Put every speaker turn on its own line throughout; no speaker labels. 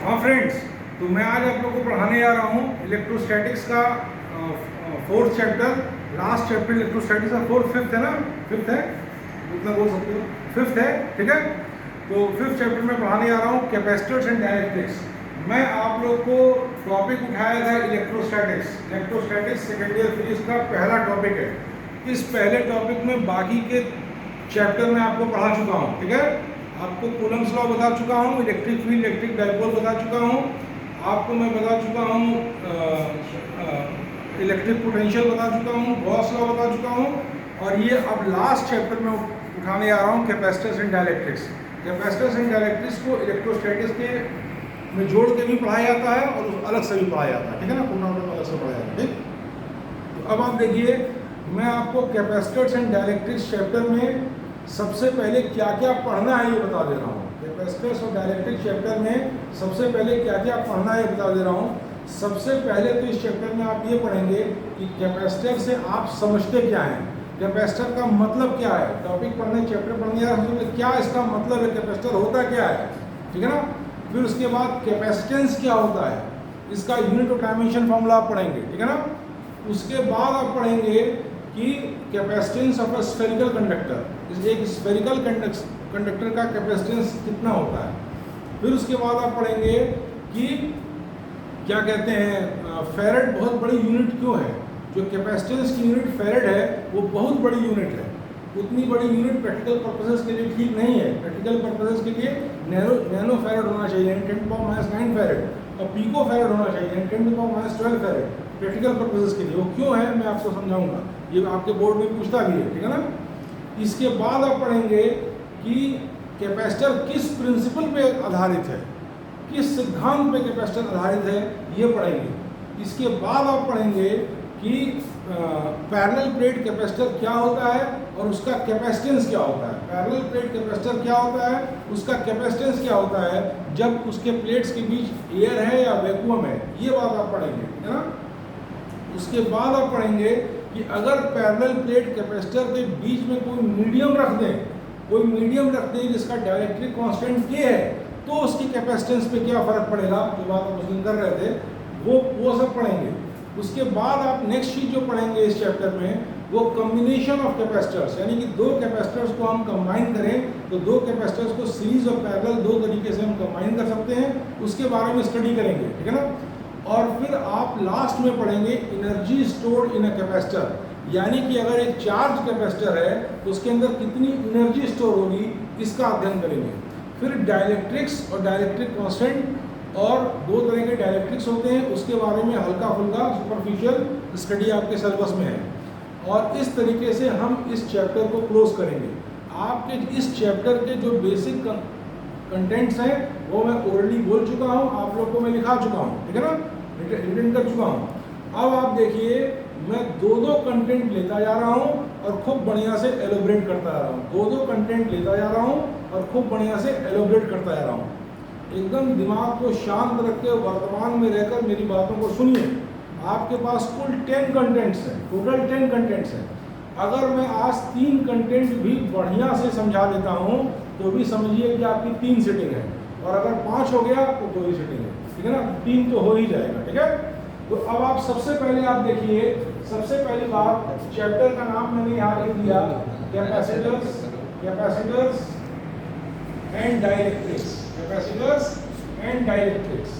हाँ फ्रेंड्स, तो मैं आज आप लोगों को पढ़ाने जा रहा हूँ इलेक्ट्रोस्टैटिक्स का fourth chapter. Last chapter electrostatics का फिफ्थ है ना, फिफ्थ है, उतना बोल सकते हो, फिफ्थ है, ठीक है। तो फिफ्थ चैप्टर में पढ़ाने जा रहा हूँ कैपेसिटर्स एंड डाइलेक्ट्रिक्स। मैं आप लोग को टॉपिक उठाया था electrostatics. Electrostatics second year physics का पहला टॉपिक है। इस पहले टॉपिक में बाकी के चैप्टर में आपको पढ़ा चुका हूँ, ठीक है। आपको कूलम्स लॉ बता चुका हूँ, इलेक्ट्रिक फील्ड, इलेक्ट्रिक डाइपोल बता चुका हूँ, आपको मैं बता चुका हूँ इलेक्ट्रिक पोटेंशियल बता चुका हूँ, गॉस लॉ बता चुका हूँ। और ये अब लास्ट चैप्टर में उठाने जा रहा हूँ capacitors and dielectrics. Capacitors and dielectrics को इलेक्ट्रोस्टैटिक्स के में जोड़ के भी पढ़ाया जाता है और अलग से भी पढ़ाया जाता है, ठीक है ना, पूर्ण अलग से पढ़ाया जाता है, ठीक। तो अब आप देखिए, मैं आपको कैपेसिटर्स एंड डाइलेक्ट्रिक्स चैप्टर में सबसे पहले क्या क्या पढ़ना है ये बता दे रहा हूँ। कैपेसिटर्स और डाइलेक्ट्रिक चैप्टर में सबसे पहले क्या क्या पढ़ना है ये बता दे रहा हूँ। सबसे पहले तो इस चैप्टर में आप ये पढ़ेंगे कि कैपेसिटर से आप समझते क्या हैं, कैपेसिटर का मतलब क्या है। टॉपिक पढ़ने, चैप्टर पढ़ने जा रहे हैं, क्या इसका मतलब है, कैपेसिटर होता क्या है, ठीक है ना। फिर उसके बाद कैपेसिटेंस क्या होता है, इसका यूनिट और डायमेंशन फॉर्मूला आप पढ़ेंगे, ठीक है ना। उसके बाद आप पढ़ेंगे कि capacitance of a spherical conductor, एक स्फेरिकल कंडक्टर का कैपेसिटेंस कितना होता है। फिर उसके बाद आप पढ़ेंगे कि क्या कहते हैं, फेरेड बहुत बड़ी यूनिट क्यों है। जो कैपेसिटेंस की यूनिट फेरेड है वो बहुत बड़ी यूनिट है। उतनी बड़ी यूनिट प्रैक्टिकल पर्पसेस के लिए ठीक नहीं है। प्रैक्टिकल पर्पसेस के लिए नैनो फेरेड होना चाहिए, 10⁻⁹ फेरेड, और पीको फेरेड होना चाहिए, 10⁻12 फेरेड प्रैक्टिकल पर्पसेस के लिए। वो क्यों है मैं आपको समझाऊंगा, ये आपके बोर्ड में पूछता भी है, ठीक है ना। इसके बाद आप पढ़ेंगे कि कैपेसिटर किस प्रिंसिपल पे आधारित है, किस सिद्धांत पे कैपेसिटर आधारित है, ये पढ़ेंगे। इसके बाद आप पढ़ेंगे कि पैरेलल प्लेट कैपेसिटर क्या होता है और उसका कैपेसिटेंस क्या होता है। पैरेलल प्लेट कैपेसिटर क्या होता है, उसका कैपेसिटेंस क्या होता है, जब उसके प्लेट्स के बीच एयर है या वैक्यूम है, ये बात आप पढ़ेंगे, है ना। उसके बाद आप पढ़ेंगे कि अगर पैरेलल प्लेट कैपेसिटर के बीच में कोई मीडियम रख दें, जिसका डाइलेक्ट्रिक कांस्टेंट K है, तो उसकी कैपेसिटेंस पे क्या फर्क पड़ेगा, जो बात आप उस दिन कर रहे थे, वो सब पढ़ेंगे। उसके बाद आप नेक्स्ट चीज जो पढ़ेंगे इस चैप्टर में, वो कॉम्बिनेशन ऑफ कैपेसिटर्स, यानी कि दो कैपेसिटर्स को हम कंबाइन करें तो दो कैपेसिटर्स को सीरीज और पैरेलल दो तरीके से हम कंबाइन कर सकते हैं, उसके बारे में स्टडी करेंगे, ठीक है ना। और फिर आप लास्ट में पढ़ेंगे energy stored in a capacitor, यानी कि अगर एक चार्ज कैपेसिटर है तो उसके अंदर कितनी एनर्जी स्टोर होगी, इसका अध्ययन करेंगे। फिर डाइलेक्ट्रिक्स और डाइलेक्ट्रिक कांस्टेंट, और दो तरह के डाइलेक्ट्रिक्स होते हैं, उसके बारे में हल्का फुल्का सुपरफिशियल स्टडी आपके सिलेबस में है। और इस तरीके से हम इस चैप्टर को क्लोज करेंगे। आपके इस चैप्टर के जो बेसिक कंटेंट्स हैं वो मैं ऑलरेडी बोल चुका हूँ, आप लोग को मैं लिखा चुका हूँ, ठीक है ना, रिटन कर चुका हूँ। अब आप देखिए, मैं दो कंटेंट लेता जा रहा हूँ और खूब बढ़िया से एलोबरेट करता जा रहा हूँ। दो कंटेंट लेता जा रहा हूँ और खूब बढ़िया से एलोबरेट करता जा रहा हूँ। एकदम दिमाग को शांत रख के वर्तमान में रहकर मेरी बातों को सुनिए। आपके पास कुल 10 कंटेंट्स हैं, टोटल 10 कंटेंट्स हैं। अगर मैं आज 3 कंटेंट भी बढ़िया से समझा देता हूँ तो भी समझिए कि आपकी 3 सीटिंग है, और अगर 5 हो गया तो 2 ही सीटिंग है, ठीक है ना, 3 तो हो ही जाएगा, ठीक है। तो अब आप सबसे पहले आप देखिए, सबसे पहली बात, चैप्टर का नाम मैंने यहाँ लिख दिया, capacitors and dielectrics. Capacitors and dielectrics,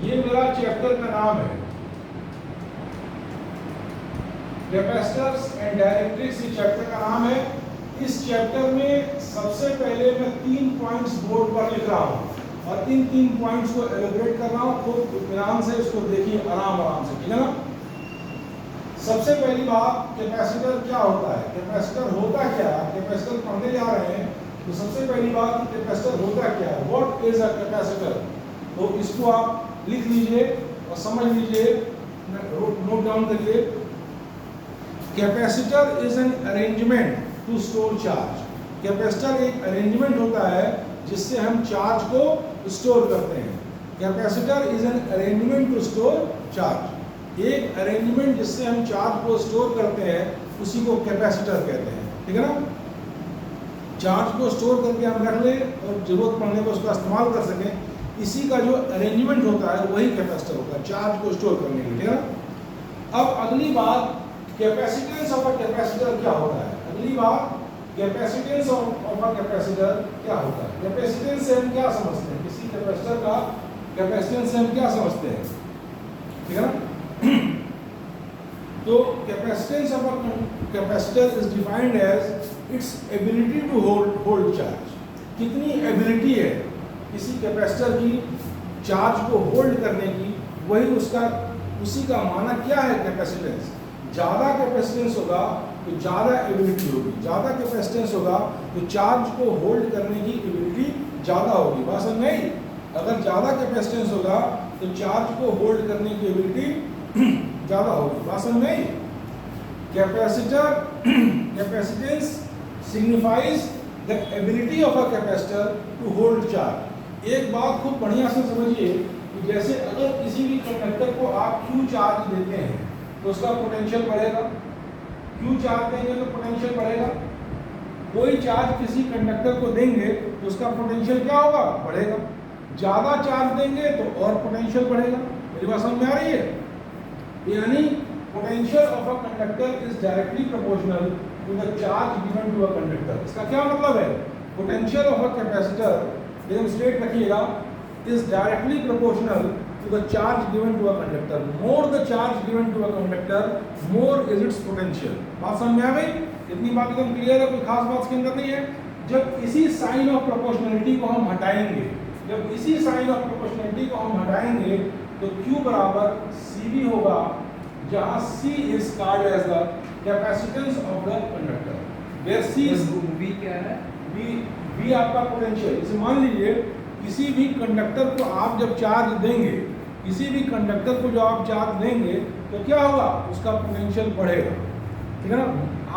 ये मेरा चैप्टर का नाम है। कैपेसिटर्स एंड डाइलेक्ट्रिक्स ये चैप्टर का नाम है। इस चैप्टर में सबसे पहले मैं 3 पॉइंट्स बोर्ड पर लिख रहा हूँ और इन 3 पॉइंट्स को एलोबरेट कर रहा हूँ। खूब इत्मीनान से इसको देखिए, आराम से, ठीक है ना। सबसे पहली बात, कैपेसिटर क्या होता है, कैपेसिटर होता क्या है। कैपेसिटर पढ़ने जा रहे हैं तो सबसे पहली बात, कैपेसिटर होता क्या है, व्हाट इज अ कैपेसिटर। तो इसको आप लिख लीजिए और समझ लीजिए, नोट डाउन करिए। Capacitor is an arrangement to store charge. Capacitor एक अरेंजमेंट होता है जिससे हम चार्ज को स्टोर करते हैं। Capacitor is an arrangement to store charge. एक अरेंजमेंट जिससे हम चार्ज को स्टोर करते हैं उसी को कैपेसिटर कहते हैं, ठीक है ना। चार्ज को स्टोर करके हम रख लें और जरूरत पड़ने पर उसका इस्तेमाल कर सकें, इसी का जो अरेंजमेंट होता है वही कैपेसिटर होता है चार्ज को स्टोर करने के लिए, ठीक है ना। अब अगली बात, कैपेसिटेंस ऑफ अ कैपेसिटर क्या होता है। अगली बात, कैपेसिटेंस ऑफ अ कैपेसिटर क्या होता है। कैपेसिटेंस से हम क्या समझते हैं, किसी कैपेसिटर का कैपेसिटेंस से हम क्या समझते हैं, ठीक है ना। तो capacitance of a capacitor is defined as its ability to hold charge. कितनी एबिलिटी है किसी कैपेसिटर की चार्ज को होल्ड करने की, वही उसका उसी का माना क्या है कैपेसिटेंस। ज़्यादा कैपेसिटेंस होगा तो ज़्यादा एबिलिटी होगी, ज़्यादा कैपेसिटेंस होगा तो चार्ज को होल्ड करने की एबिलिटी ज़्यादा होगी। बात समझ नहीं, अगर ज़्यादा कैपेसिटेंस होगा तो चार्ज को होल्ड करने की एबिलिटी ज़्यादा होगी। बात समझ नहीं। Capacitance signifies the ability of a capacitor to hold charge. एक बात खूब बढ़िया से समझिए कि जैसे अगर किसी भी कंडक्टर को आप Q चार्ज देते हैं तो उसका पोटेंशियल बढ़ेगा, Q चार्ज देंगे तो पोटेंशियल बढ़ेगा। कोई चार्ज किसी कंडक्टर को देंगे तो उसका पोटेंशियल क्या होगा, बढ़ेगा। ज़्यादा चार्ज देंगे तो और पोटेंशियल बढ़ेगा। मेरी बात समझ में आ रही है। यानी potential of a conductor is directly proportional to the charge given to a conductor. इसका क्या मतलब है, पोटेंशियल ऑफ अ कैपेसिटर एकदम स्ट्रेट रखिएगा, is directly proportional to the charge given to a conductor. More the charge given to a conductor, more is its potential. बात समझ में आ गई। इतनी बात एकदम क्लियर है, कोई खास बात इसके अंदर नहीं है। जब इसी साइन ऑफ प्रोपोर्शनलिटी को हम हटाएंगे, जब इसी साइन ऑफ प्रोपोर्शनलिटी को हम हटाएंगे तो Q बराबर CV होगा, जहाँ C is called as the capacitance of the conductor, where C is
V क्या है,
V आपका पोटेंशियल। इसे मान लीजिए किसी भी कंडक्टर को आप जब चार्ज देंगे, किसी भी कंडक्टर को जो आप चार्ज देंगे तो क्या होगा, उसका पोटेंशियल बढ़ेगा, ठीक है ना।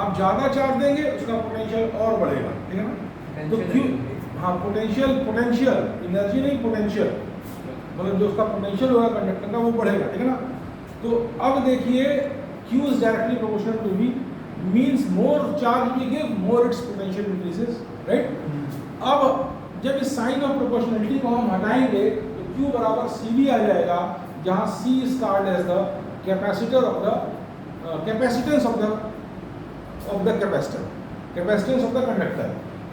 आप ज़्यादा चार्ज देंगे उसका पोटेंशियल और बढ़ेगा, ठीक है ना। तो Q, हाँ पोटेंशियल एनर्जी नहीं, पोटेंशियल मतलब जो उसका पोटेंशियल होगा कंडक्टर का वो बढ़ेगा, ठीक है ना। तो अब देखिए Q is directly proportional to V, means more charge we give more its potential increases, right. अब जब इस साइन ऑफ प्रोपोर्शनलिटी को हम हटाएंगे तो Q बराबर CV आ जाएगा, जहाँ C is called as the capacitor of the capacitance of the capacitor, capacitance of the conductor.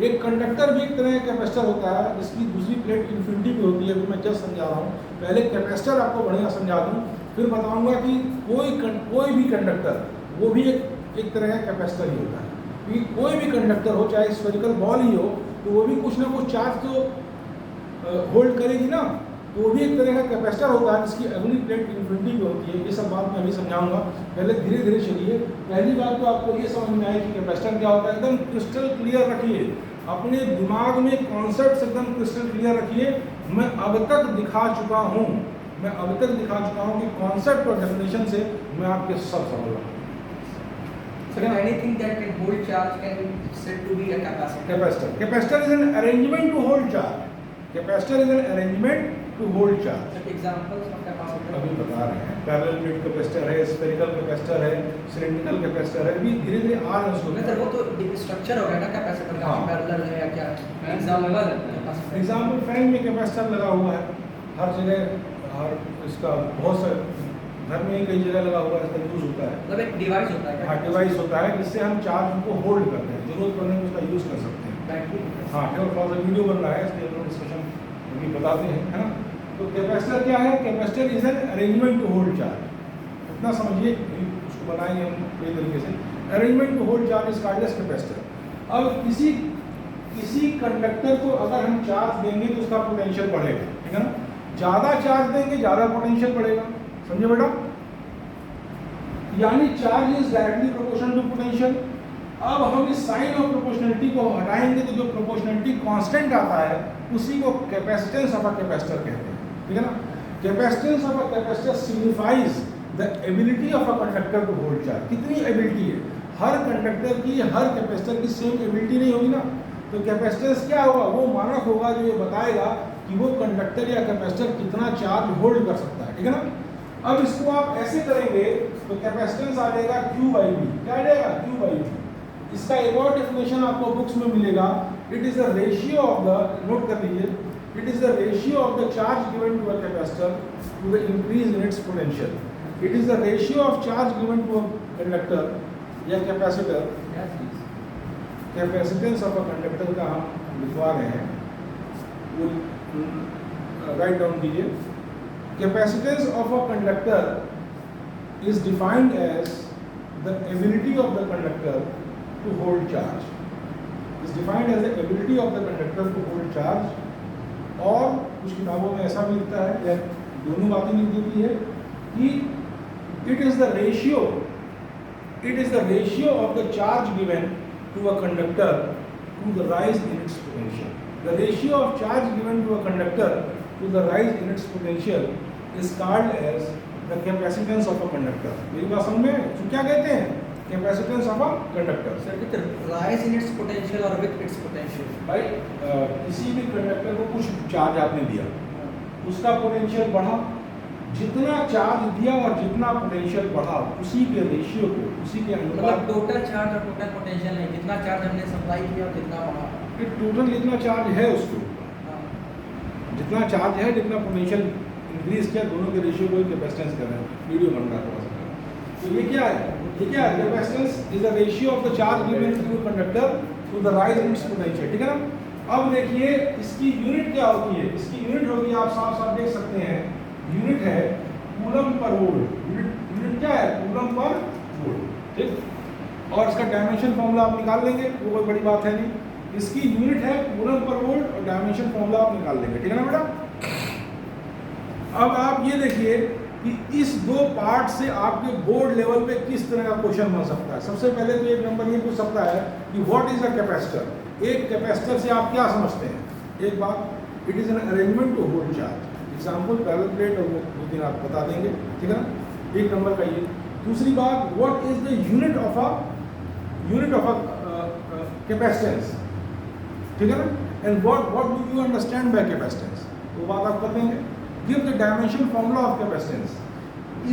एक कंडक्टर भी एक तरह का कैपेसिटर होता है जिसकी दूसरी प्लेट इन्फिनिटी पे होती है। अभी मैं जस्ट समझा रहा हूँ, पहले कैपेसिटर आपको बढ़िया समझा दूँ, फिर बताऊँगा कि कोई भी कंडक्टर वो भी एक तरह का कैपेसिटर ही होता है। क्योंकि कोई भी कंडक्टर हो, चाहे स्फेरिकल बॉल ही हो, तो वो भी कुछ ना कुछ चार्ज तो होल्ड करेगी ना, तो वो भी एक तरह का कैपेसिटर होता है जिसकी अगली प्लेट इन्फिनिटी पे होती है। ये सब बात मैं अभी समझाऊंगा, पहले धीरे धीरे चलिए। पहली बात तो आपको ये समझ में आए कि कैपेसिटर क्या होता है, एकदम क्रिस्टल क्लियर रखिए, अपने दिमाग में कॉन्सेप्ट एकदम क्रिस्टल क्लियर रखिए। मैं अब तक दिखा चुका हूँ कि कॉन्सेप्ट और डेफिनेशन से मैं आपके सब समझ रहा हूँ।
So anything that can hold charge can said to be a capacitor.
Capacitor is an arrangement to hold charge. Capacitor is an arrangement to hold charge.
Examples of capacitor.
अभी बता रहे हैं, पैरेलल प्लेट कैपेसिटर है, spherical capacitor है, cylindrical capacitor है, भी धीरे धीरे आ रहे हैं उसको।
मतलब वो तो स्ट्रक्चर हो गया ना कैपेसिटर का, पैरेलल है या क्या।
एग्जाम्पल फैन में कैपेसिटर लगा हुआ है हर जगह, हर इसका बहुत सारे घर में कई जगह लगा हुआ है, इसका यूज होता है।
मतलब एक डिवाइस होता है।
हाँ डिवाइस होता है जिससे हम चार्ज को होल्ड करते हैं, जरूरत पड़ने में उसका यूज कर सकते हैं। हाँ केवल थोड़ा सा वीडियो बन रहा है इसलिए हम लोग डिस्कशन अभी बताते हैं, है ना। तो कैपेसिटर क्या है, capacitor is an arrangement to hold charge. इतना समझिए, उसको बनाएंगे हम कई तरीके से। Arrangement to hold charge is called as capacitor. अब किसी कंडक्टर को अगर हम चार्ज देंगे तो उसका पोटेंशियल बढ़ेगा, ठीक है ना। ज़्यादा चार्ज देंगे ज़्यादा पोटेंशियल बढ़ेगा, समझे बेटा। यानी charge is directly proportional to potential. अब हम इस साइन ऑफ प्रोपोर्शनलिटी को हटाएंगे तो जो प्रोपोर्शनलिटी कांस्टेंट आता है उसी को कैपेसिटेंस ऑफ अ कैपेसिटर कहते हैं, ठीक है ना। Capacitance of a capacitor signifies the ability of a conductor to hold charge. कितनी एबिलिटी है, हर कंडक्टर की हर कैपेसिटर की सेम एबिलिटी नहीं होगी ना। तो कैपेसिटेंस क्या होगा, वो मानक होगा जो ये बताएगा कि वो कंडक्टर या कैपेसिटर कितना चार्ज होल्ड कर सकता है, ठीक है ना। अब इसको आप ऐसे करेंगे तो कैपेसिटेंस आ जाएगा Q/V। क्या आ जाएगा, Q/V। इसका एक और डेफिनेशन आपको बुक्स में मिलेगा, it is the ratio of the, note कर लीजिए, It is the ratio of the charge given to a capacitor to the increase in its potential. It is the ratio of charge given to a conductor या capacitor. Capacitance of a conductor का हम लिखवा रहे हैं, write down कीजिए. Capacitance of a conductor is defined as the ability of the conductor to hold charge. Is defined as the ability of the conductor to hold charge. और कुछ किताबों में ऐसा भी लिखता है या दोनों बातें लिख देती है कि it is the ratio of the charge given to a conductor to the rise in its potential. The ratio of charge given to a conductor to the rise in its potential is called as the capacitance of a conductor. मेरी बात समझ में? तो क्या कहते हैं? Capacitance of a conductor.
Sir, with the rise in its potential or with its potential?
भाई किसी भी कंडक्टर को कुछ चार्ज आपने दिया, उसका पोटेंशियल बढ़ा, जितना चार्ज दिया और जितना पोटेंशियल बढ़ा, उसी के रेशियो को, उसी के अनुपात.
मतलब टोटल चार्ज और टोटल पोटेंशियल नहीं, जितना चार्ज हमने सप्लाई किया और जितना बढ़ा.
कि टोटल जितना चार्ज है उसको, जितना चार्ज है, जितना पोटेंशियल इंक्रीज किया, दोनों के रेशियो को कैपेसिटेंस कर रहे हैं. वीडियो बन रहा है. तो ये क्या है? ये क्या है? Capacitance is the ratio of the charge given to conductor to the rise in its potential. ठीक है ना? अब देखिए इसकी यूनिट क्या होती है. इसकी यूनिट होगी, आप साफ साफ देख सकते हैं, यूनिट है कूलम पर वोल्ट. यूनिट क्या है? Coulomb per volt. ठीक. और इसका डायमेंशन फॉर्मूला आप निकाल लेंगे, वो कोई बड़ी बात है नहीं. इसकी यूनिट है कूलम पर वोल्ट और डायमेंशन फॉर्मूला आप निकाल लेंगे. ठीक है ना बेटा? अब आप ये देखिए कि इस दो पार्ट से आपके बोर्ड लेवल पे किस तरह का क्वेश्चन बन सकता है. सबसे पहले तो एक नंबर ये पूछ सकता है कि व्हाट इज अ कैपेसिटर. एक कैपेसिटर से आप क्या समझते हैं? एक बात, it is an arrangement to hold charge. Example parallel plate, और वो दिन आप बता देंगे. ठीक है ना? एक नंबर का ये. दूसरी बात, what is the unit of a capacitance. ठीक है ना? And what do you understand by capacitance, वो बात आप कर देंगे. Give the dimension formula of capacitance.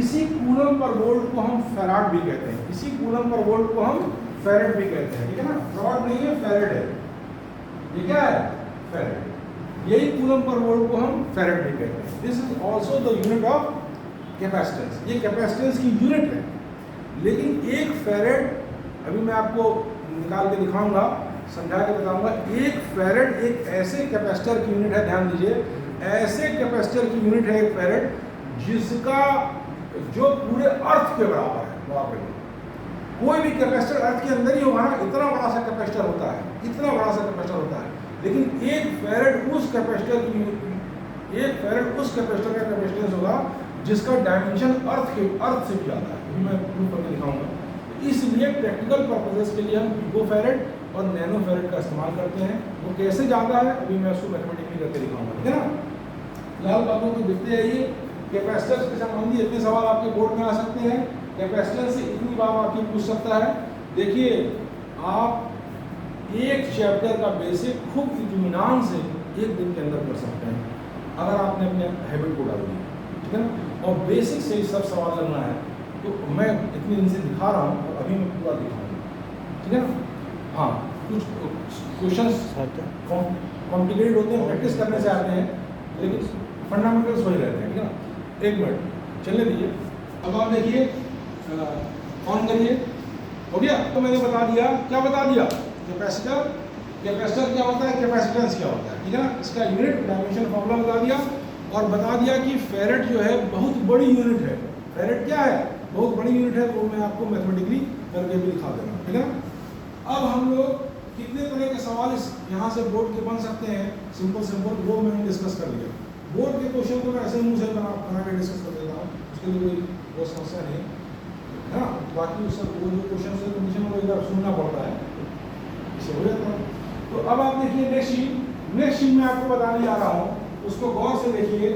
इसी कूलम पर वोल्ट को हम फैराड भी कहते हैं. इसी कूलम पर वोल्ट को हम फैराड भी कहते हैं. ठीक है ना? फ्रॉड नहीं है, फैराड है. ये क्या है? फैराड. यही कूलम पर वोल्ट को हम फैराड भी कहते हैं. This is also the unit of capacitance. ये कैपेसिटेंस की यूनिट है. लेकिन एक फैराड, अभी मैं आपको निकाल के दिखाऊंगा, समझा के बताऊंगा. एक फैराड एक ऐसे कैपेसिटर की यूनिट है, ध्यान दीजिए, ऐसे कैपेसिटर की यूनिट है एक फैराड, जिसका जो पूरे अर्थ के बराबर है. वो आप देखिए, कोई भी कैपेसिटर अर्थ के अंदर ही होगा ना, इतना बड़ा सा कैपेसिटर होता है, इतना बड़ा सा कैपेसिटर होता है. लेकिन एक फैराड उस कैपेसिटर का कैपेसिटेंस होगा जिसका डायमेंशन अर्थ से भी ज़्यादा है. मैं प्रूफ करके दिखाऊंगा. इसलिए प्रैक्टिकल पर्पसेस के लिए हम पिको फैराड और नैनो फैराड का इस्तेमाल करते हैं. वो कैसे ज़्यादा है अभी मैं उसको मैथमेटिकली करके दिखाऊंगा. ठीक है ना? फिलहाल बातों को देखते रहिए. कैपेसिटेंस के संबंधी इतने सवाल आपके बोर्ड में आ सकते हैं. कैपेसिटेंस से इतनी बात आपकी पूछ सकता है. देखिए, आप एक चैप्टर का बेसिक खूब इत्मीनान से एक दिन के अंदर कर सकते हैं, अगर आपने अपने हैबिट को डाल दिया. ठीक है ना? और बेसिक से ही सब सवाल करना है. तो मैं इतने दिन से दिखा रहा हूँ और अभी मैं पूरा दिखाऊंगा. ठीक है ना? हाँ, कुछ क्वेश्चंस कॉम्प्लिकेटेड होते हैं, प्रैक्टिस करने से आते हैं, लेकिन फंडामेंटल्स वही रहते हैं. ठीक है ना? एक मिनट चलने दीजिए. अब आप देखिए, ऑन करिए. हो गया? तो मैंने बता दिया. क्या बता दिया? कैपेसिटर क्या होता है, कैपेसिटेंस क्या होता है. ठीक है ना? इसका यूनिट, डायमेंशन फॉर्मूला बता दिया, और बता दिया कि फैराड जो है बहुत बड़ी यूनिट है. फैराड क्या है? बहुत बड़ी यूनिट है. वो मैं आपको मैथमेटिकली करके भी दिखा देना. ठीक है ना? अब हम लोग कितने तरह के सवाल इस यहाँ से बोर्ड के बन सकते हैं, सिंपल वो मैंने डिस्कस कर लिया. बोर्ड के क्वेश्चन को मैं ऐसे मुंह से बना के डिस्कस कर देता हूँ, उसके लिए कोई समस्या नहीं है ना. बाकी सब वो जो क्वेश्चन है कंडीशन वो इधर सुनना पड़ता है, इससे हो जाता है. तो अब आप देखिए नेक्स्ट शीट में आपको बताने जा रहा हूँ, उसको गौर से देखिए.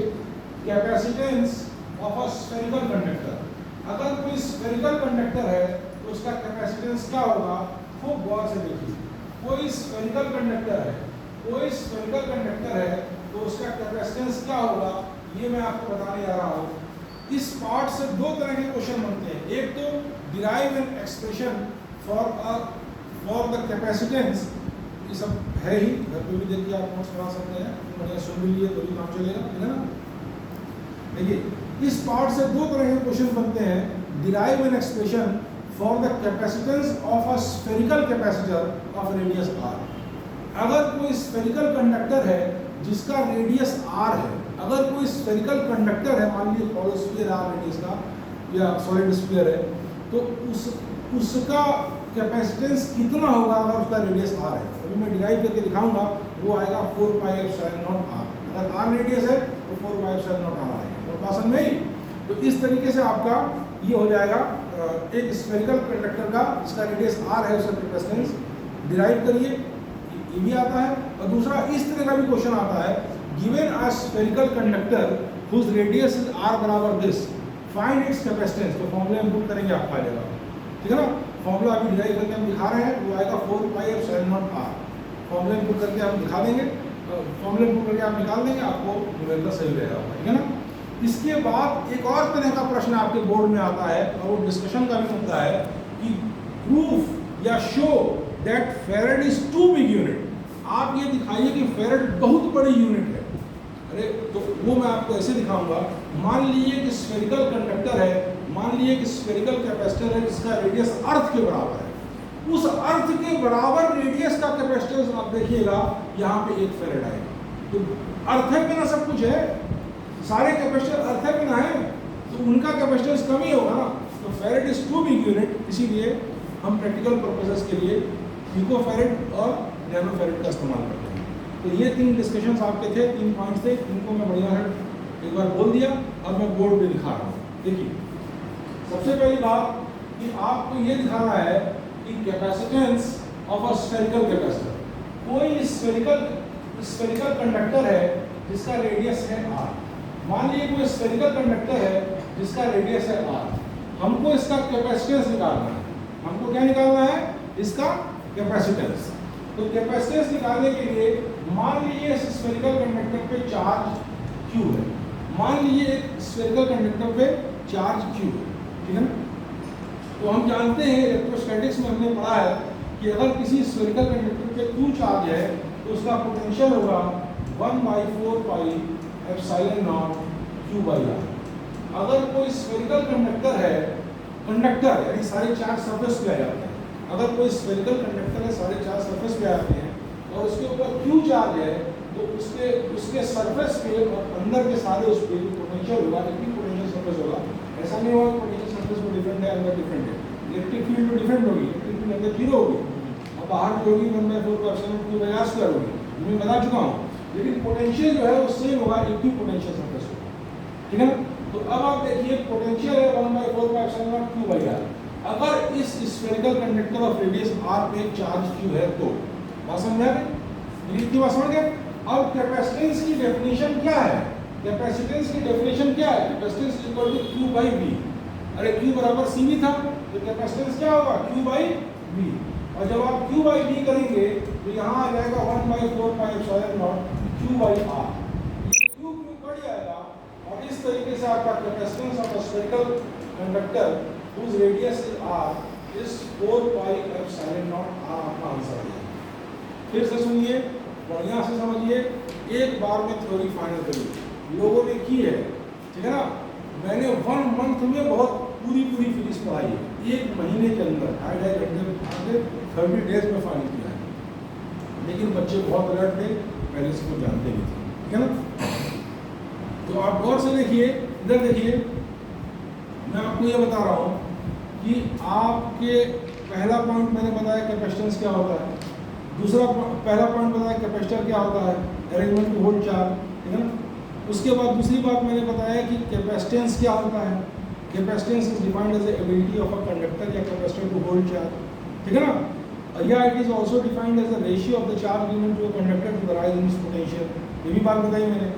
Capacitance of a spherical conductor. अगर कोई स्फेरिकल कंडक्टर है तो उसका कैपेसिटेंस क्या होगा, खूब गौर से देखिए. कोई स्फेरिकल कंडक्टर है तो उसका कैपेसिटेंस क्या होगा, ये मैं आपको बताने जा रहा हूँ. इस पार्ट से दो तरह के क्वेश्चन बनते हैं. एक तो derive an expression for the capacitance ये सब है ही, घर पे भी देख के आप नोट्स बना सकते हैं, बढ़िया सुन भी लिए तो भी काम चलेगा, है ना। देखिए इस पार्ट से दो तरह के क्वेश्चन बनते हैं। Derive an expression for the capacitance of a spherical capacitor of radius r. अगर कोई स्फेरिकल कंडक्टर है जिसका रेडियस आर है, अगर कोई स्फेरिकल कंडक्टर है, मान लीजिए हॉलो स्फीयर आर रेडियस का या सॉलिड स्फीयर है, तो उसका कैपेसिटेंस कितना होगा अगर उसका रेडियस आर है। अभी मैं डिराइव करके दिखाऊंगा, वो आएगा 4 पाई एप्सिलॉन नॉट आर। अगर आर रेडियस है तो 4 पाई एप्सिलॉन नॉट आर आएगा। तो बात समझ में आई? तो इस तरीके से आपका ये हो जाएगा एक स्फेरिकल कंडक्टर का जिसका रेडियस आर है उसका कैपेसिटेंस डिराइव करिए, ये भी आता है। और दूसरा इस तरह का भी क्वेश्चन आता है, given a spherical conductor whose radius is r बराबर दिस, फाइंड इट्स कैपेसिटेंस। तो फॉर्मूला इंप्रूव करेंगे आप फाइलेगा, ठीक है ना। फॉर्मूला अभी डिराइव करके हम दिखा रहे हैं, वो आएगा 4 pi epsilon naught r. Formula improve करके हम दिखा देंगे, फॉर्मूला इंप्रूव करके आप निकाल देंगे, आपको न्यूमेरिकल सही रहेगा, ठीक है ना। इसके बाद एक और तरह का प्रश्न आपके बोर्ड में आता है और वो डिस्कशन का भी होता है कि प्रूफ या show that farad is too big unit. आप ये दिखाइए कि फेरेड बहुत बड़ी यूनिट है। अरे तो वो मैं आपको ऐसे दिखाऊंगा, मान लीजिए कि स्फेरिकल कंडक्टर है, मान लीजिए कि स्फेरिकल कैपेसिटर है जिसका रेडियस अर्थ के बराबर है। उस अर्थ के बराबर रेडियस का कैपेसिटेंस आप देखिएगा, यहाँ पे 1 फेरेड आएगा। तो अर्थ है बिना सब कुछ है, सारे कैपेसिटर अर्थ है बिना है, तो उनका कैपेसिटेंस कम ही होगा ना। तो फेरेड इज टू बिग यूनिट, इसीलिए हम प्रैक्टिकल पर्पसेस के लिए पिको फेरेड और नैनो फेरेड का इस्तेमाल करते हैं। तो ये 3 डिस्कशंस आपके थे, 3 पॉइंट्स थे, इनको मैं बढ़िया है एक बार बोल दिया और मैं बोर्ड पे दिखा रहा हूँ। देखिए सबसे पहली बात कि आपको ये दिखाना है कि capacitance of a spherical capacitor, कोई स्फेरिकल कंडक्टर है जिसका रेडियस है r। मान लीजिए कोई स्फेरिकल कंडक्टर है जिसका रेडियस है r, हमको इसका कैपेसिटेंस निकालना है। हमको क्या निकालना है? इसका कैपेसिटेंस। तो कैपेसिटेंस निकालने के लिए मान लीजिए इस स्फेरिकल कंडक्टर पे चार्ज q है, मान लीजिए एक स्फेरिकल कंडक्टर पे चार्ज q है, ठीक है ना। तो हम जानते हैं इलेक्ट्रोस्टैटिक्स में हमने पढ़ा है कि अगर किसी स्फेरिकल कंडक्टर पे q चार्ज है तो उसका पोटेंशियल होगा 1/4 पाई epsilon not q by r। अगर कोई स्फेरिकल कंडक्टर है, कंडक्टर यानी सारे चार्ज सरफेस पे आ जाते हैं, अगर कोई स्फेरिकल कंडक्टर है सारे चार्ज सरफेस पे आते हैं और उसके ऊपर q चार्ज है, तो उसके सरफेस पे और अंदर के सारे उस पे पोटेंशियल होगा, इलेक्ट्रिक पोटेंशियल सरफेस होगा। ऐसा नहीं होगा पोटेंशियल सरफेस में डिफरेंट है, अंदर डिफरेंट है। इलेक्ट्रिक फील्ड में डिफरेंट होगी, इलेक्ट्रिक फील्ड अंदर 0 होगी और बाहर जो होगी 1/4 epsilon q by r square होगी, मैं बता चुका हूँ। लेकिन पोटेंशियल जो है वो सेम होगा, एक ही पोटेंशियल सरफेस होगा, ठीक है ना। तो अब आप देखिए पोटेंशियल है 1/4 epsilon not q by r। अगर इस spherical conductor of radius r पे चार्ज q है तो बात समझ आ गई? इतनी बात समझ गए? अब कैपेसिटेंस की डेफिनेशन क्या है? कैपेसिटेंस की डेफिनेशन क्या है? Capacitance is equal to q by v। अरे q बराबर cv था, तो कैपेसिटेंस क्या होगा? q by v। और जब आप q बाई v करेंगे तो यहाँ आ जाएगा 1/4 पाई epsilon not q by r। ये q कट जाएगा और इस तरीके से आपका capacitance of a spherical conductor whose radius is r is 4 pi epsilon naught r आपका आंसर है। फिर से सुनिए, बढ़िया से समझिए, एक बार में थ्योरी फाइनल करिए। लोगों ने की है, ठीक है ना। मैंने 1 मंथ में बहुत पूरी फिजिक्स पढ़ाई है, 1 महीने के अंदर 2.5 घंटे 30 डेज में फाइनल किया है। लेकिन बच्चे बहुत अलर्ट थे, पहले से कुछ जानते नहीं थे, ठीक है ना। तो आप गौर से देखिए, इधर देखिए, मैं आपको ये बता रहा हूँ कि आपके पहला पॉइंट मैंने बताया कैपेसिटेंस क्या होता है, दूसरा पहला पॉइंट बताया कैपेसिटर क्या होता है, अरेंजमेंट टू होल्ड चार्ज, ठीक है ना। उसके बाद दूसरी बात मैंने बताया कि कैपेसिटेंस क्या होता है। Capacitance is defined as the ability of a conductor या कैपेसिटर टू होल्ड चार्ज, ठीक है ना। या it is also defined as the ratio of the charge given to a conductor to the rise in its potential, ये भी बात बताई मैंने।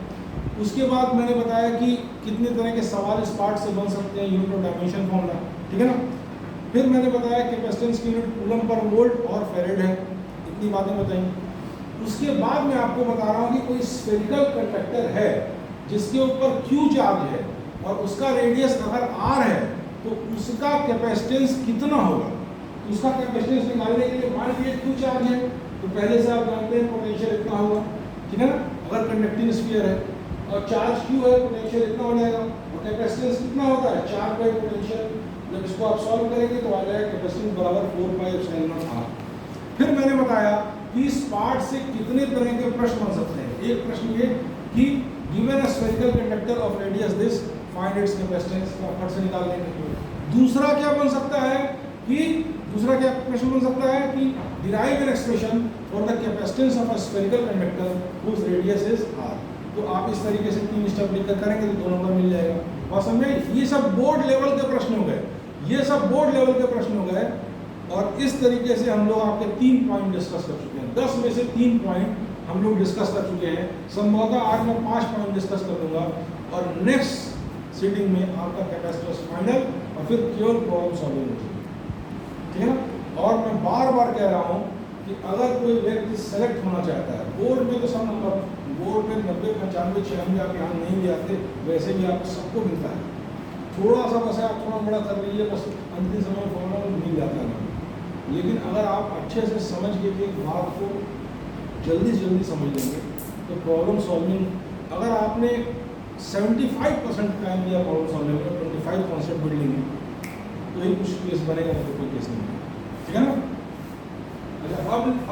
उसके बाद मैंने बताया कि कितने तरह के सवाल इस पार्ट से बन सकते हैं, यूनिट ऑफ डायमेंशन फॉर्मूला, ठीक है ना। फिर मैंने बताया कैपेसिटेंस की यूनिट कूलम पर वोल्ट और फेरेड है, इतनी बातें बताई। उसके बाद मैं आपको बता रहा हूँ कि कोई स्फेरिकल कंडक्टर है जिसके ऊपर q चार्ज है और उसका रेडियस अगर r है तो उसका कैपेसिटेंस कितना होगा। उसका कैपेसिटेंस निकालने के लिए मान लीजिए q चार्ज है, तो पहले से आप जानते हैं पोटेंशियल इतना होगा, ठीक है ना। अगर कंडक्टिंग स्फीयर है और चार्ज क्यू है, पोटेंशियल इतना हो जाएगा। और कैपेसिटेंस कितना होता है, चार्ज बाई पोटेंशियल। जब इसको आप सॉल्व करेंगे तो आ जाएगा कैपेसिटेंस बराबर 4 पाई एप्सिलॉन नॉट आर। फिर मैंने बताया कि इस पार्ट से कितने तरह के प्रश्न बन सकते हैं। एक प्रश्न ये कि given a spherical conductor of radius this find its capacitance, फट से निकाल लेंगे। दूसरा क्या बन सकता है कि दूसरा क्या प्रश्न बन सकता है कि derive an expression for the capacitance of a spherical conductor whose radius is r. तो आप इस तरीके से 3 स्टेप लिखकर करेंगे तो 2 नंबर मिल जाएगा। और समझे, ये सब बोर्ड लेवल के प्रश्न हो गए, ये सब बोर्ड लेवल के प्रश्न हो गए। और इस तरीके से हम लोग आपके 3 पॉइंट डिस्कस कर चुके हैं। 10 में से 3 पॉइंट हम लोग डिस्कस कर चुके हैं। संभवतः आज मैं 5 पॉइंट डिस्कस कर दूंगा और नेक्स्ट सीटिंग में आपका कैपेसिटेंस फाइनल और फिर केवल प्रॉब्लम सॉल्विंग होगी, ठीक है ना। और मैं बार बार कह रहा हूँ कि अगर कोई व्यक्ति सेलेक्ट होना चाहता है, बोर्ड में तो सब नंबर, बोर्ड में 90, 95, 96 आप यहाँ नहीं भी आते, वैसे भी आपको सबको मिलता है। थोड़ा सा बस आप थोड़ा बड़ा कर लीजिए, बस अंतिम समय फॉर्मूला मिल जाता है। लेकिन अगर आप अच्छे से समझ के एक बात को जल्दी से जल्दी समझ लेंगे तो प्रॉब्लम सॉल्विंग, अगर आपने 75% टाइम दिया प्रॉब्लम सॉल्विंग में, 25 कॉन्सेप्ट बिल्डिंग में, तो ही कुछ केस बनेगा, तो कोई केस नहीं, ठीक है ना। अच्छा,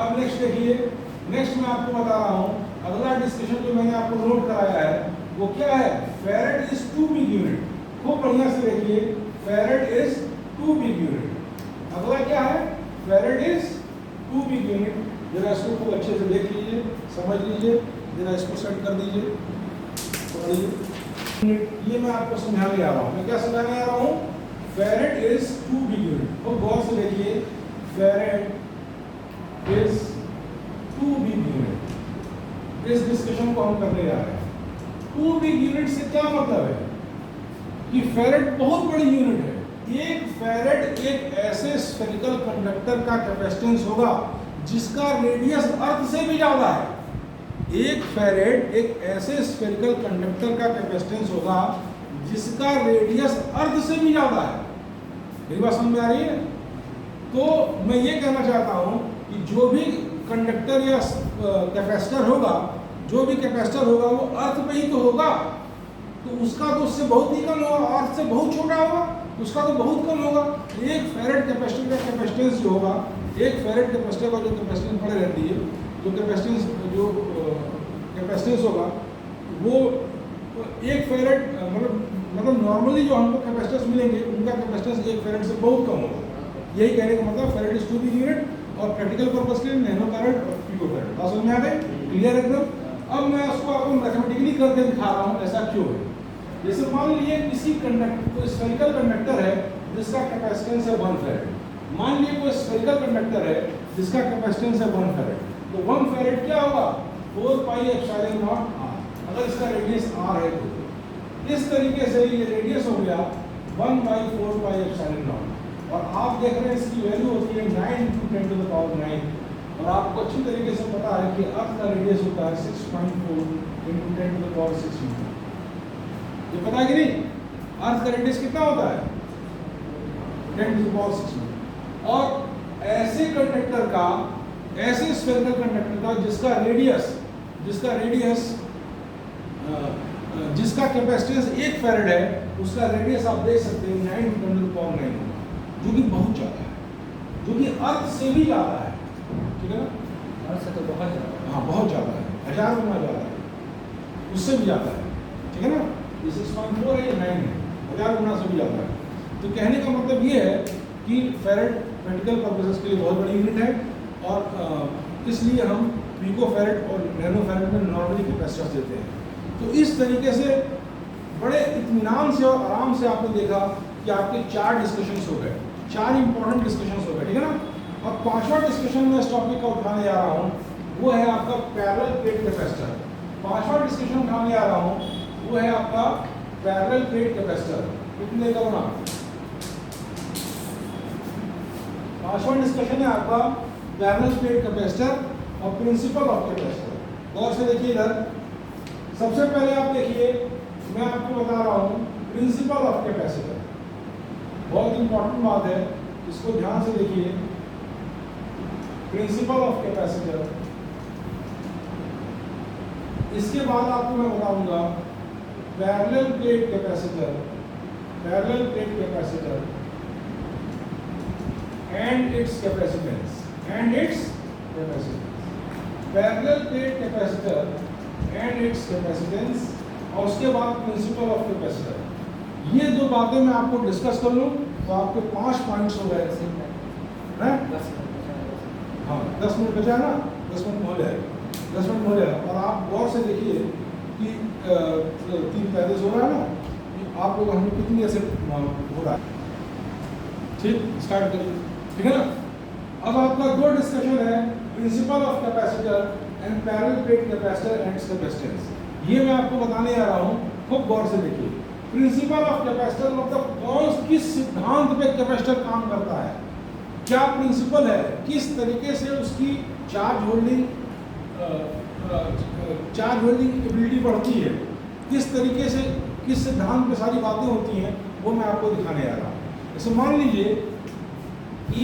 अब नेक्स्ट देखिए। नेक्स्ट मैं आपको बता रहा हूँ, अगला डिस्कशन जो मैंने आपको नोट कराया है वो क्या है, farad is too big unit. खूब बढ़िया से देखिए, farad is too big unit. अगला क्या है, farad is too big unit. जरा इसको खूब अच्छे से देख लीजिए, समझ लीजिए, जरा इसको सेट कर दीजिए। ये मैं आपको समझाने आ रहा हूँ। मैं क्या समझाने आ रहा हूँ, farad is too big unit. और गौर से देखिए, farad is too big unit. इस डिस्कशन को हम करने जा रहे हैं। टू बिग यूनिट से क्या मतलब है कि फैरेड बहुत बड़ी यूनिट है। एक फैरेड एक ऐसे स्फेरिकल कंडक्टर का कैपेसिटेंस होगा जिसका रेडियस अर्थ से भी ज्यादा है। एक फैरेड एक ऐसे स्फेरिकल कंडक्टर का कैपेसिटेंस होगा जिसका रेडियस अर्थ से भी ज्यादा है। मेरी बात समझ में आ रही है? तो मैं ये कहना चाहता हूं कि जो भी कंडक्टर या कैपेसिटर होगा, जो भी कैपेसिटर होगा वो अर्थ पे ही तो होगा, तो उसका तो उससे बहुत ही कम होगा, अर्थ से बहुत छोटा होगा, उसका तो बहुत कम होगा। एक फैरेड कैपेसिटर का कैपेसिटेंस जो होगा, एक फैरेड कैपेसिटर का जो कैपेसिटेंस पड़े रहती है, जो कैपेसिटेंस होगा वो एक फैरेड मतलब नॉर्मली जो हमको कैपेसिटेंस मिलेंगे उनका कैपेसिटेंस एक फैरेड से बहुत कम होगा। यही कहने का मतलब farad is too big unit. और प्रैक्टिकल पर्पस के लिए नैनो फैरेड और पिको फैरेड, बात समझ में आ गई, क्लियर एकदम। अब मैं उसको आपको मैथमेटिकली करके दिखा रहा हूँ ऐसा क्यों है। जैसे मान लीजिए किसी कंडक्टर, स्फेरिकल कंडक्टर है जिसका कैपेसिटेंस है 1 फैरेड। मान लीजिए कोई स्फेरिकल कंडक्टर है जिसका कैपेसिटेंस है 1 फैरेड, तो 1 फैरेड क्या होगा, 4 पाई एप्सिलॉन नॉट आर। अगर इसका रेडियस आर है तो इस तरीके से ये रेडियस हो गया 1/4 पाई एप्सिलॉन नॉट। और आप देख रहे हैं इसकी वैल्यू होती है 9 × 10⁹ और आपको अच्छी तरीके से पता है कि अर्थ का रेडियस होता है 6.4 × 10⁶ मीटर। ये पता है कि नहीं, अर्थ का रेडियस कितना होता है 10⁶ मीटर। और ऐसे कंडक्टर का, ऐसे स्फेरिकल कंडक्टर का जिसका कैपेसिटेंस 1 फैरेड है, उसका रेडियस आप देख सकते हैं 9 × 10⁹ जो कि बहुत ज़्यादा है, जो कि अर्थ से भी ज़्यादा है, ठीक है ना।
अर्थ से तो बहुत ज़्यादा,
हाँ बहुत ज़्यादा है, 1000 गुना ज़्यादा है, उससे भी ज़्यादा है, ठीक है ना। ये 6.4 है, ये 9 है, 1000 गुना से भी ज़्यादा है। तो कहने का मतलब ये है कि फैरेड प्रैक्टिकल पर्पसेस के लिए बहुत बड़ी यूनिट है और इसलिए हम पिको फैरेड और नैनो फैरेड में नॉर्मली कैपेसिटेंस देते हैं। तो इस तरीके से बड़े इत्मीनान से और आराम से आपने देखा कि आपके 4 डिस्कशंस हो गए, 4 इंपॉर्टेंट डिस्कशंस हो गए, ठीक है ना। और 5वां डिस्कशन में इस टॉपिक का उठाने जा रहा हूँ, वो है आपका पैरेलल प्लेट कैपेसिटर। 5वां डिस्कशन उठाने जा रहा हूँ वो है आपका पैरेलल प्लेट कैपेसिटर। कितने का बना, 5वां डिस्कशन है आपका पैरेलल प्लेट कैपेसिटर और प्रिंसिपल ऑफ कैपेसिटर। गौर से देखिए इधर, सबसे पहले आप देखिए, मैं आपको बता रहा हूँ प्रिंसिपल ऑफ कैपेसिटर, बहुत इंपॉर्टेंट बात है, इसको ध्यान से देखिए। Principle of capacitor. इसके बाद आपको मैं बताऊंगा parallel plate capacitor, parallel plate capacitor and it's capacitance, and it's capacitance, parallel plate capacitor and it's capacitance, और उसके बाद प्रिंसिपल ऑफ कैपेसिटर। ये दो बातें मैं आपको डिस्कस कर लूँ तो आपके 5 पॉइंट्स हो गए हैं। हाँ 10 मिनट बचा ना, 10 मिनट हो जाएगा, 10 मिनट हो जाएगा। और आप गौर से देखिए कि 3:35 हो रहा है ना, आप लोग हमें कितनी ऐसे हो रहा है। ठीक, स्टार्ट करिए, ठीक है ना। अब आपका दो डिस्कशन है, principle of capacitor and parallel plate capacitor and it's capacitance. ये मैं आपको बताने जा रहा हूँ, खूब गौर से देखिए। प्रिंसिपल ऑफ कैपेसिटर मतलब किस सिद्धांत पे कैपेसिटर काम करता है, क्या प्रिंसिपल है, किस तरीके से उसकी चार्ज होल्डिंग एबिलिटी बढ़ती है, किस तरीके से, किस सिद्धांत पे सारी बातें होती हैं, वो मैं आपको दिखाने जा रहा हूँ। जैसे मान लीजिए कि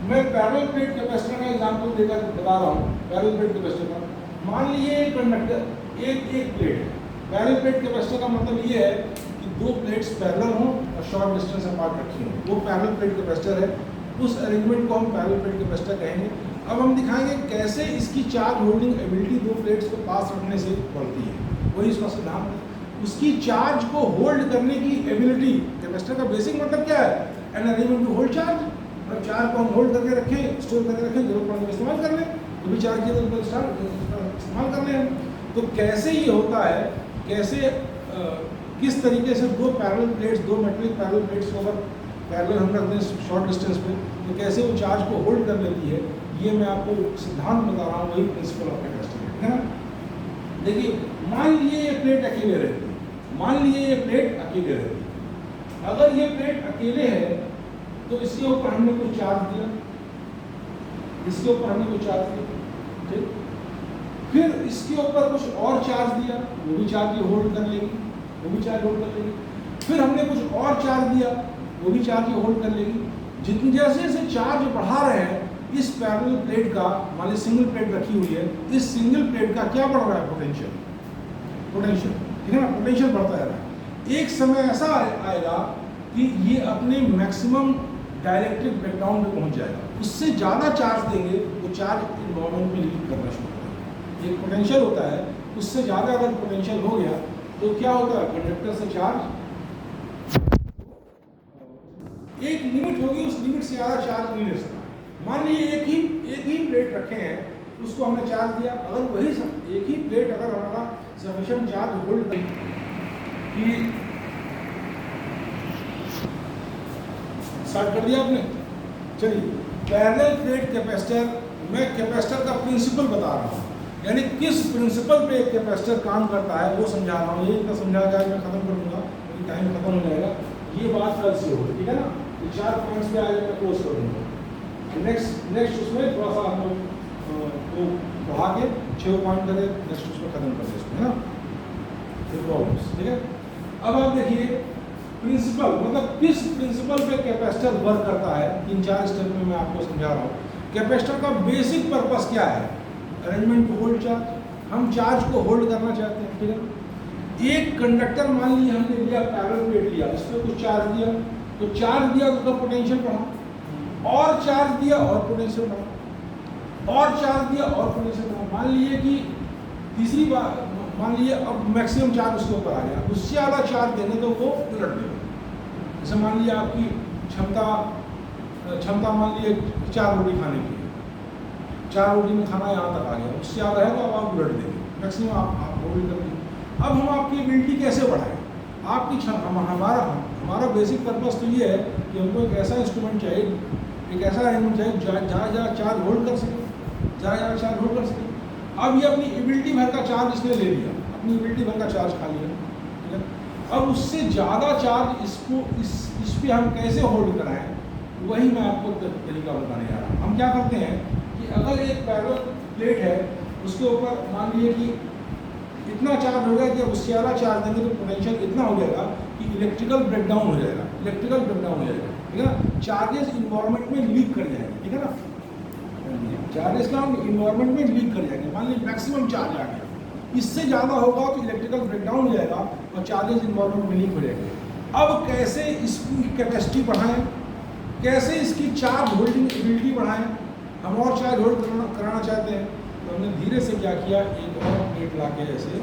मैं पैरेलल प्लेट कैपेसिटर का एग्जांपल देकर बता रहा हूँ। पैरेलल प्लेट कैपेसिटर का मान लीजिए एक कंडक्टर एक प्लेट है। पैरेलल प्लेट कैपेसिटर का मतलब ये है कि दो प्लेट्स पैरेलल हों और शॉर्ट डिस्टेंस अपार्ट रखी हों, वो पैरेलल प्लेट कैपेसिटर है। उस अरेंजमेंट को हम पैरेलल प्लेट कैपेसिटर कहेंगे। अब हम दिखाएंगे कैसे इसकी चार्ज होल्डिंग एबिलिटी दो प्लेट्स को पास रखने से बढ़ती है, वही इसका सिद्धांत है। उसकी चार्ज को होल्ड करने की एबिलिटी, कैपेसिटर का बेसिक मतलब क्या है, an arrangement to hold charge. मतलब चार्ज को हम होल्ड करके रखें, स्टोर करके रखें, जरूरत पड़ने पर इस्तेमाल कर लें, जो भी चार्ज किया तो इस्तेमाल कर लें। तो कैसे ये होता है, कैसे किस तरीके से दो पैरेलल प्लेट्स, दो मेटलिक पैरेलल प्लेट्स को अगर पैरेलल हम रखते हैं शॉर्ट डिस्टेंस पे, तो कैसे वो चार्ज को होल्ड कर लेती है, ये मैं आपको सिद्धांत बता रहा हूँ, वही प्रिंसिपल ऑफ कैपेसिटर है ना। देखिए मान लीजिए ये प्लेट अकेले रहती है, मान लीजिए ये प्लेट अकेले रहती है। अगर ये प्लेट अकेले है तो इसके ऊपर हमने कुछ चार्ज दिया, इसके ऊपर हमने कुछ चार्ज दिया, ठीक। फिर इसके ऊपर कुछ और चार्ज दिया, वो भी चार्ज होल्ड कर लेगी, वो भी चार्ज होल्ड कर लेगी। फिर हमने कुछ और चार्ज दिया, वो भी चार्ज होल्ड कर लेगी। जितनी जैसे जैसे चार्ज बढ़ा रहे हैं, इस पैरेलल प्लेट का, मान लीजिए सिंगल प्लेट रखी हुई है, इस सिंगल प्लेट का क्या बढ़ रहा है, पोटेंशियल, पोटेंशियल, ठीक है ना, पोटेंशियल बढ़ता जा रहा है। एक समय ऐसा आएगा कि ये अपने मैक्सिमम डायरेक्टिव ब्रेकडाउन पे पहुंच जाएगा। उससे ज़्यादा चार्ज देंगे वो चार्ज इन्वायरमेंट में लीक करना शुरू करेगा। एक पोटेंशियल होता है, उससे ज़्यादा अगर पोटेंशियल हो गया तो क्या होता है, कंडक्टर से चार्ज एक लिमिट होगी, उस लिमिट से ज़्यादा चार्ज नहीं ले सकता। मान लीजिए एक ही प्लेट रखे हैं, उसको हमने चार्ज दिया। अगर वही एक ही प्लेट अगर हमारा सफिशिएंट चार्ज होल्ड कि स्टार्ट कर दिया आपने, चलिए पैरेलल प्लेट कैपेसिटर, मैं कैपेसिटर का प्रिंसिपल बता रहा हूँ, यानी किस प्रिंसिपल पे एक कैपेसिटर काम करता है वो समझा रहा हूँ। ये इतना समझा के मैं खत्म कर दूंगा, क्योंकि टाइम खत्म हो जाएगा। ये बात कल से होगी, ठीक है ना। ये 4 पॉइंट्स पे आज मैं क्लोज कर दूंगा। नेक्स्ट उसमें थोड़ा सा हम लोग बढ़ा के 6 पॉइंट करें, नेक्स्ट उसमें खत्म कर दें इसमें, है ना, ये प्रॉब्लम्स, ठीक है। अब आप देखिए प्रिंसिपल मतलब किस प्रिंसिपल पे कैपेसिटर वर्क करता है। 3-4 स्टेप में मैं आपको समझा रहा हूँ। कैपेसिटर का बेसिक पर्पस क्या है, अरेंजमेंट टू होल्ड चार्ज। हम चार्ज को होल्ड करना चाहते हैं, ठीक है। एक कंडक्टर मान लीजिए हमने लिया, पैरेलल प्लेट लिया, इस पर कुछ चार्ज दिया, तो चार्ज दिया तो पोटेंशियल बढ़ा, और चार्ज दिया और पोटेंशियल बढ़ा, और चार्ज दिया और पोटेंशियल बढ़ा। मान लीजिए कि तीसरी बार, मान लीजिए अब मैक्सिमम चार्ज उसके ऊपर आ गया, उससे ज़्यादा चार्ज देने तो वो उलट देगा। जैसे मान लीजिए आपकी क्षमता मान लीजिए 4 रोटी खाने की है, 4 रोटी में खाना यहाँ तक आ गया, उससे ज़्यादा है तो अब आप उलट देंगे, मैक्सिमम आप होल्ड कर देंगे। अब हम आपकी एबिलिटी कैसे बढ़ाएं, आपकी हमारा बेसिक पर्पस तो ये है कि हमको एक ऐसा इंस्ट्रूमेंट चाहिए, एक ऐसा अरेंजमेंट चाहिए जहाँ चार्ज होल्ड कर सके, जहाँ चार्ज होल्ड कर सके। अब ये अपनी एबिलिटी भर का चार्ज इसने ले लिया, अपनी एबिलिटी भर का चार्ज खा लिया, ठीक है। अब उससे ज़्यादा चार्ज इसको इस पे हम कैसे होल्ड कराएं, वही मैं आपको तरीका बताने जा रहा हूँ। हम क्या करते हैं कि अगर एक पैरेलल प्लेट है, उसके ऊपर मान लीजिए कि इतना चार्ज हो गया कि अब उससे ज़्यादा चार्ज देंगे तो पोटेंशियल इतना हो जाएगा कि इलेक्ट्रिकल ब्रेकडाउन हो जाएगा, ठीक है ना। चार्जेस इन्वायरमेंट में लीक कर जाएंगे, ठीक है ना। चार्जेस का हम इन्वायरमेंट में लीक कर जाएंगे। मान लीजिए मैक्सिमम चार्ज आ गया, इससे ज़्यादा होगा तो इलेक्ट्रिकल ब्रेकडाउन हो जाएगा और चार्जेस इन्वायरमेंट में लीक हो जाएंगे। अब कैसे इसकी कैपेसिटी बढ़ाएं, कैसे इसकी चार्ज होल्डिंग एबिलिटी बढ़ाएं, हम और चार्ज होल्ड कराना चाहते हैं तो हमने धीरे से क्या किया, एक और प्लेट ला के ऐसे,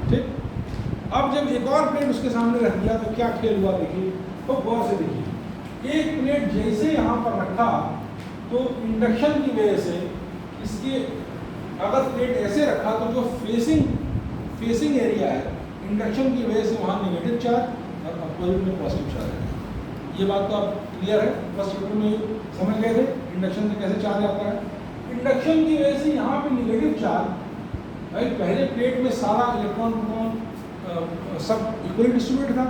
ठीक। अब जब एक और प्लेट उसके सामने रख दिया तो क्या खेल हुआ देखिए, तो गौर से देखिए। एक प्लेट जैसे यहाँ पर रखा तो इंडक्शन की वजह से इसके, अगर प्लेट ऐसे रखा तो जो फेसिंग एरिया है इंडक्शन की वजह से वहाँ नेगेटिव चार्ज और अपोजिट में पॉजिटिव चार्ज है। ये बात तो आप क्लियर है, फर्स्ट चैप्टर में समझ गए थे इंडक्शन से कैसे चार्ज आता है। इंडक्शन की वजह से यहाँ पे नेगेटिव चार्ज, भाई पहले प्लेट में सारा इलेक्ट्रॉन प्रोटॉन सब इक्वली डिस्ट्रीब्यूट था,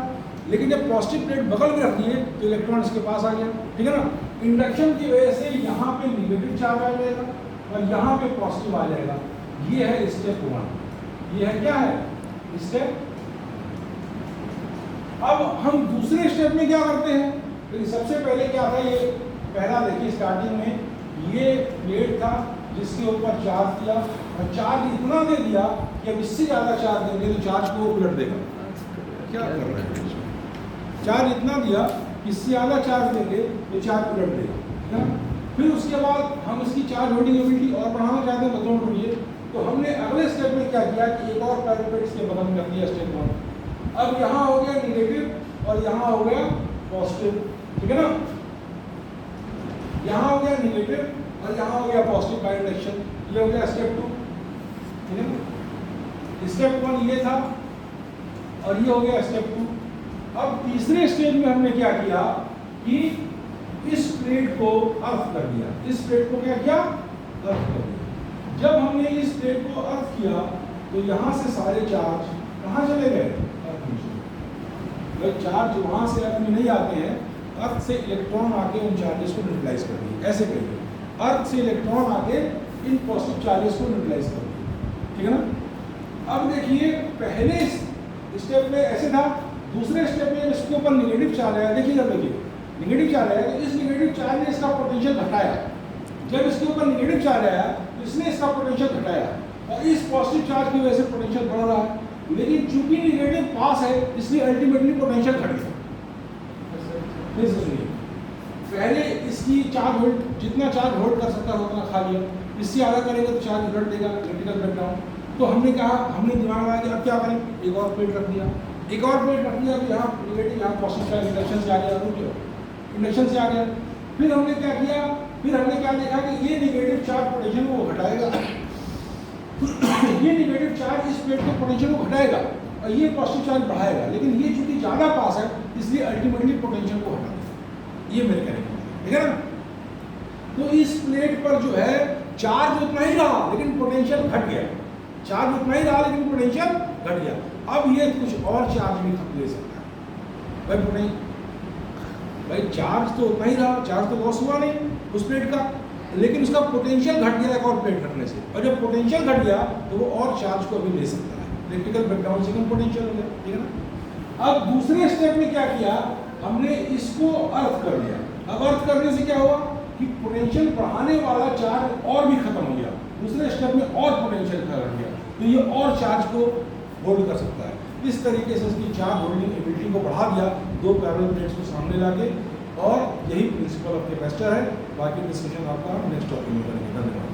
लेकिन जब पॉजिटिव प्लेट बगल में रख दिए तो इलेक्ट्रॉन इसके पास आ गया, ठीक है ना। इंडक्शन की वजह से यहाँ पे नेगेटिव चार्ज आ जाएगा और यहाँ पे पॉजिटिव आ जाएगा। ये है स्टेप 1। ये है क्या है, स्टेप। अब हम दूसरे स्टेप में क्या करते हैं, तो सबसे पहले क्या था, ये पहला देखिए स्टार्टिंग में ये प्लेट था जिसके ऊपर चार्ज दिया और चार्ज इतना दे दिया कि अब इससे ज़्यादा चार्ज देंगे तो चार्ज को उलट देगा। क्या कर रहे हैं, चार्ज इतना दिया, इससे ज़्यादा चार्ज देंगे तो चार्ज उलट देगा, ठीक है। फिर उसके बाद हम इसकी चार्ज होल्डिंग एबिलिटी और बढ़ाना चाहते हैं, बतौर रुकिए। तो हमने अगले स्टेप में क्या किया कि एक और पैरामीटर इसके बगल में रख दिया, स्टेप 1। अब यहाँ हो गया नेगेटिव और यहाँ हो गया पॉजिटिव, ठीक है ना। यहाँ हो गया नेगेटिव और यहाँ हो गया पॉजिटिव बाय इंडक्शन। ये हो गया स्टेप 2, ठीक है ना। स्टेप 1 ये था और ये हो गया स्टेप 2। अब तीसरे स्टेज में हमने क्या किया कि इस प्लेट को अर्थ कर दिया। इस प्लेट को क्या किया, अर्थ कर दिया। जब हमने इस प्लेट को अर्थ किया तो यहाँ से सारे चार्ज कहाँ चले गए, अर्थ में चले गए। चार्ज वहाँ से अर्थ में नहीं आते हैं, अर्थ से इलेक्ट्रॉन आके उन चार्जेस को न्यूट्रलाइज कर दिए। ऐसे करिए, अर्थ से इलेक्ट्रॉन आके इन पॉजिटिव चार्जेस को न्यूट्रलाइज कर दिए, ठीक है ना। अब देखिए पहले स्टेप में ऐसे था, दूसरे स्टेप में इसके ऊपर नेगेटिव चार्ज आया। देखिए जब देखिए नेगेटिव चार्ज आया तो इस नेगेटिव चार्ज ने इसका पोटेंशियल घटाया। जब इसके ऊपर नेगेटिव चार्ज आया तो इसने इसका पोटेंशियल घटाया और इस पॉजिटिव चार्ज की वजह से पोटेंशियल बढ़ रहा है, लेकिन चूंकि नेगेटिव पास है इसलिए अल्टीमेटली पोटेंशियल घट गया। पहले इसकी चार्ज होल्ड, जितना चार्ज होल्ड कर सकता है उतना खा लिया, इससे ज़्यादा करेंगे तो चार्ज उलट देगा, इलेक्ट्रिकल ब्रेकडाउन। तो हमने कहा, हमने दिमाग लगाया कि अब क्या करें, एक और प्लेट रख दिया। एक और प्लेट रख दिया तो यहाँ नेगेटिव, यहाँ पॉजिटिव चार्ज इंडक्शन से आ गया, इंडक्शन से आ गया। फिर हमने क्या किया, फिर हमने क्या देखा कि ये नेगेटिव चार्ज पोटेंशियल को घटाएगा ये नेगेटिव चार्ज इस प्लेट के पोटेंशियल को घटाएगा और ये पॉजिटिव चार्ज बढ़ाएगा, लेकिन ये चूंकि ज़्यादा पास है इसलिए अल्टीमेटली पोटेंशियल को हटा देगा। ये मेरे कहने का, ठीक है ना। तो इस प्लेट पर जो है चार्ज उतना ही रहा लेकिन पोटेंशियल घट गया, चार्ज उतना ही रहा लेकिन पोटेंशियल घट गया। अब ये कुछ और चार्ज भी ले सकता है भाई चार्ज तो उतना ही रहा, चार्ज तो लॉस हुआ नहीं उस प्लेट का, लेकिन उसका पोटेंशियल घट गया एक और प्लेट रखने से। और जब पोटेंशियल घट गया तो वो और चार्ज को अभी ले सकता है, इलेक्ट्रिकल ब्रेकडाउन से कम पोटेंशियल हो गया, ठीक है ना। अब दूसरे स्टेप में क्या किया, हमने इसको अर्थ कर दिया। अब अर्थ करने से क्या हुआ कि पोटेंशियल बढ़ाने वाला चार्ज और भी खत्म हो गया, दूसरे स्टेप में और पोटेंशियल घट गया, तो ये और चार्ज को होल्ड कर सकता है। इस तरीके से इसकी चार्ज होल्डिंग एबिलिटी को बढ़ा दिया दो पैरेलल प्लेट्स को सामने लाके, और यही प्रिंसिपल ऑफ कैपेसिटर है। बाकी डिस्कशन आपका नेक्स्ट टॉपिक में करेंगे। धन्यवाद।